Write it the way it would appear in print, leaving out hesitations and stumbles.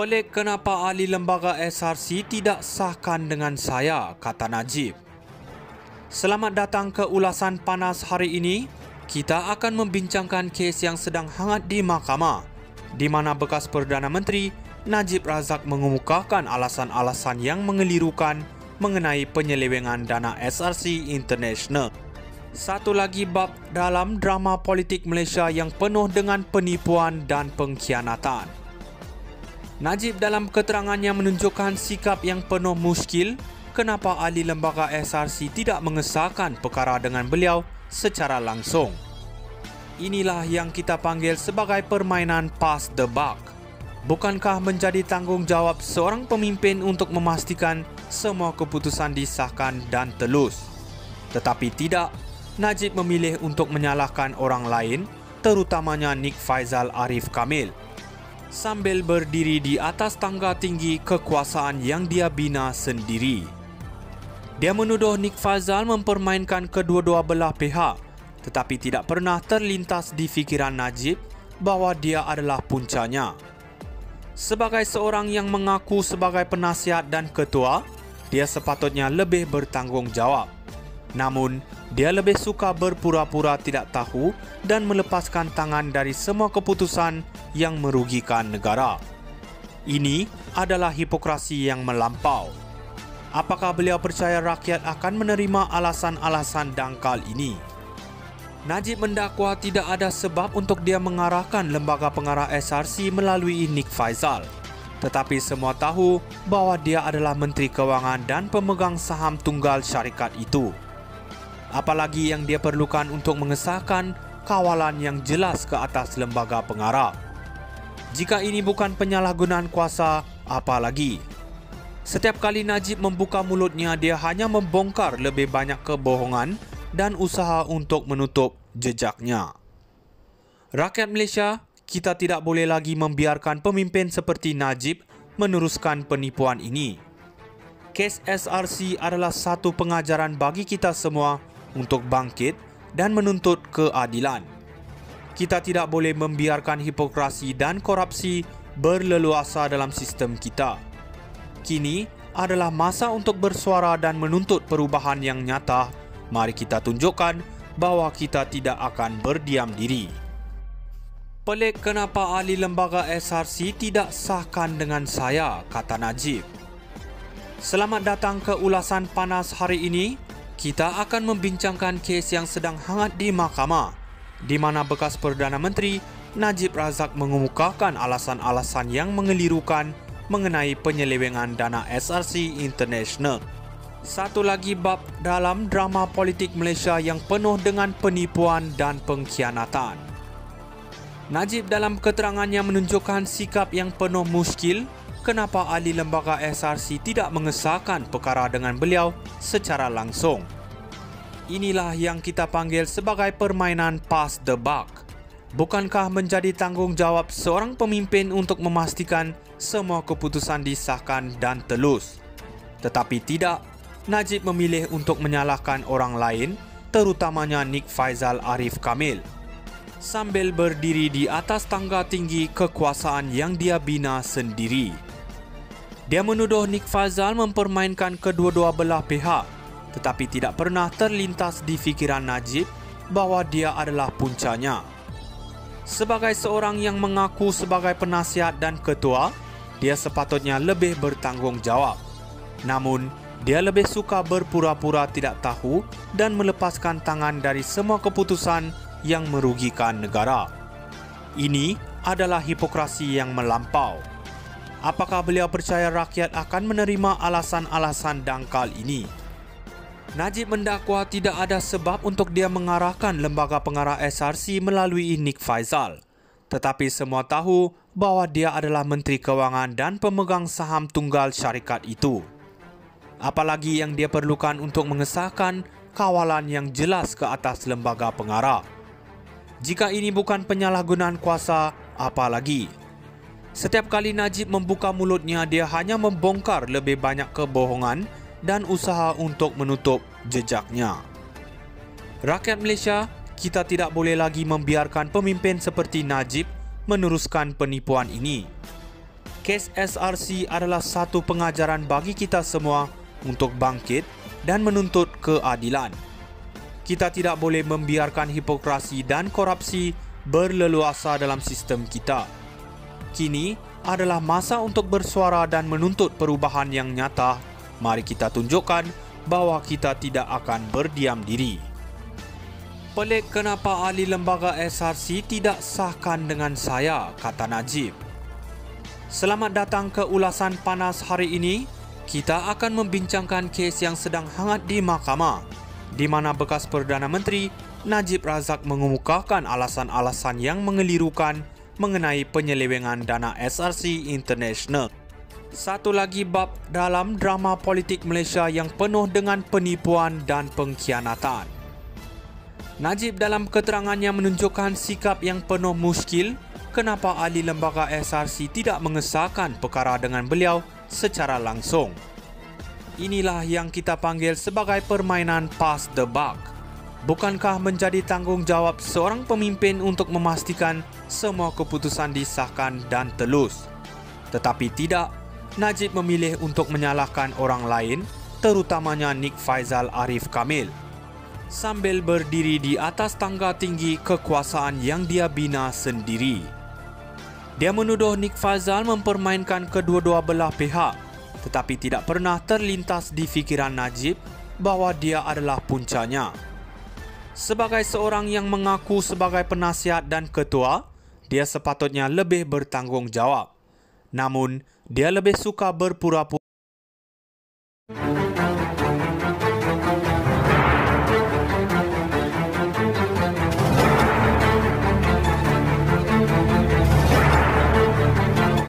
Pelik kenapa ahli lembaga SRC tidak sahkan dengan saya, kata Najib. Selamat datang ke ulasan panas hari ini. Kita akan membincangkan kes yang sedang hangat di mahkamah, di mana bekas Perdana Menteri Najib Razak mengemukakan alasan-alasan yang mengelirukan mengenai penyelewengan dana SRC International. Satu lagi bab dalam drama politik Malaysia yang penuh dengan penipuan dan pengkhianatan. Najib dalam keterangannya menunjukkan sikap yang penuh muskil kenapa ahli lembaga SRC tidak mengesahkan perkara dengan beliau secara langsung. Inilah yang kita panggil sebagai permainan pass the buck. Bukankah menjadi tanggungjawab seorang pemimpin untuk memastikan semua keputusan disahkan dan telus? Tetapi tidak, Najib memilih untuk menyalahkan orang lain, terutamanya Nik Faizal Arif Kamil, sambil berdiri di atas tangga tinggi kekuasaan yang dia bina sendiri. Dia menuduh Nik Faizal mempermainkan kedua-dua belah pihak, tetapi tidak pernah terlintas di fikiran Najib bahawa dia adalah puncanya. Sebagai seorang yang mengaku sebagai penasihat dan ketua, dia sepatutnya lebih bertanggungjawab. Namun, dia lebih suka berpura-pura tidak tahu dan melepaskan tangan dari semua keputusan yang merugikan negara. Ini adalah hipokrasi yang melampau. Apakah beliau percaya rakyat akan menerima alasan-alasan dangkal ini? Najib mendakwa tidak ada sebab untuk dia mengarahkan lembaga pengarah SRC melalui Nik Faizal. Tetapi semua tahu bahawa dia adalah Menteri Kewangan dan pemegang saham tunggal syarikat itu. Apalagi yang dia perlukan untuk mengesahkan kawalan yang jelas ke atas lembaga pengarah. Jika ini bukan penyalahgunaan kuasa, apa lagi? Setiap kali Najib membuka mulutnya, dia hanya membongkar lebih banyak kebohongan dan usaha untuk menutup jejaknya. Rakyat Malaysia, kita tidak boleh lagi membiarkan pemimpin seperti Najib meneruskan penipuan ini. Kes SRC adalah satu pengajaran bagi kita semua untuk bangkit dan menuntut keadilan. Kita tidak boleh membiarkan hipokrasi dan korupsi berleluasa dalam sistem kita. Kini adalah masa untuk bersuara dan menuntut perubahan yang nyata. Mari kita tunjukkan bahawa kita tidak akan berdiam diri. Pelik kenapa ahli lembaga SRC tidak sahkan dengan saya, kata Najib. Selamat datang ke ulasan panas hari ini. Kita akan membincangkan kes yang sedang hangat di mahkamah, di mana bekas Perdana Menteri Najib Razak mengemukakan alasan-alasan yang mengelirukan mengenai penyelewengan dana SRC International. Satu lagi bab dalam drama politik Malaysia yang penuh dengan penipuan dan pengkhianatan. Najib dalam keterangannya menunjukkan sikap yang penuh muskil kenapa ahli lembaga SRC tidak mengesahkan perkara dengan beliau secara langsung. Inilah yang kita panggil sebagai permainan pass the buck. Bukankah menjadi tanggungjawab seorang pemimpin untuk memastikan semua keputusan disahkan dan telus? Tetapi tidak, Najib memilih untuk menyalahkan orang lain, terutamanya Nik Faizal Arif Kamil, sambil berdiri di atas tangga tinggi kekuasaan yang dia bina sendiri. Dia menuduh Nik Faizal mempermainkan kedua-dua belah pihak, tetapi tidak pernah terlintas di fikiran Najib bahawa dia adalah puncanya. Sebagai seorang yang mengaku sebagai penasihat dan ketua, dia sepatutnya lebih bertanggungjawab. Namun, dia lebih suka berpura-pura tidak tahu dan melepaskan tangan dari semua keputusan yang merugikan negara. Ini adalah hipokrasi yang melampau. Apakah beliau percaya rakyat akan menerima alasan-alasan dangkal ini? Najib mendakwa tidak ada sebab untuk dia mengarahkan lembaga pengarah SRC melalui Nik Faizal. Tetapi semua tahu bahawa dia adalah Menteri Kewangan dan pemegang saham tunggal syarikat itu. Apalagi yang dia perlukan untuk mengesahkan kawalan yang jelas ke atas lembaga pengarah. Jika ini bukan penyalahgunaan kuasa, apa lagi? Setiap kali Najib membuka mulutnya, dia hanya membongkar lebih banyak kebohongan dan usaha untuk menutup jejaknya. Rakyat Malaysia, kita tidak boleh lagi membiarkan pemimpin seperti Najib meneruskan penipuan ini. kes SRC adalah satu pengajaran bagi kita semua untuk bangkit dan menuntut keadilan. Kita tidak boleh membiarkan hipokrasi dan korupsi berleluasa dalam sistem kita. Kini adalah masa untuk bersuara dan menuntut perubahan yang nyata. Mari kita tunjukkan bahawa kita tidak akan berdiam diri. Pelik kenapa ahli lembaga SRC tidak sahkan dengan saya, kata Najib. Selamat datang ke ulasan panas hari ini. Kita akan membincangkan kes yang sedang hangat di mahkamah, di mana bekas Perdana Menteri Najib Razak mengemukakan alasan-alasan yang mengelirukan mengenai penyelewengan dana SRC International. Satu lagi bab dalam drama politik Malaysia yang penuh dengan penipuan dan pengkhianatan. Najib dalam keterangannya menunjukkan sikap yang penuh muskil kenapa ahli lembaga SRC tidak mengesahkan perkara dengan beliau secara langsung. Inilah yang kita panggil sebagai permainan pass the buck. Bukankah menjadi tanggungjawab seorang pemimpin untuk memastikan semua keputusan disahkan dan telus? Tetapi tidak, Najib memilih untuk menyalahkan orang lain, terutamanya Nik Faizal Arif Kamil, sambil berdiri di atas tangga tinggi kekuasaan yang dia bina sendiri. Dia menuduh Nik Faizal mempermainkan kedua-dua belah pihak, tetapi tidak pernah terlintas di fikiran Najib bahawa dia adalah puncanya. Sebagai seorang yang mengaku sebagai penasihat dan ketua, dia sepatutnya lebih bertanggungjawab. Namun, dia lebih suka berpura-pura.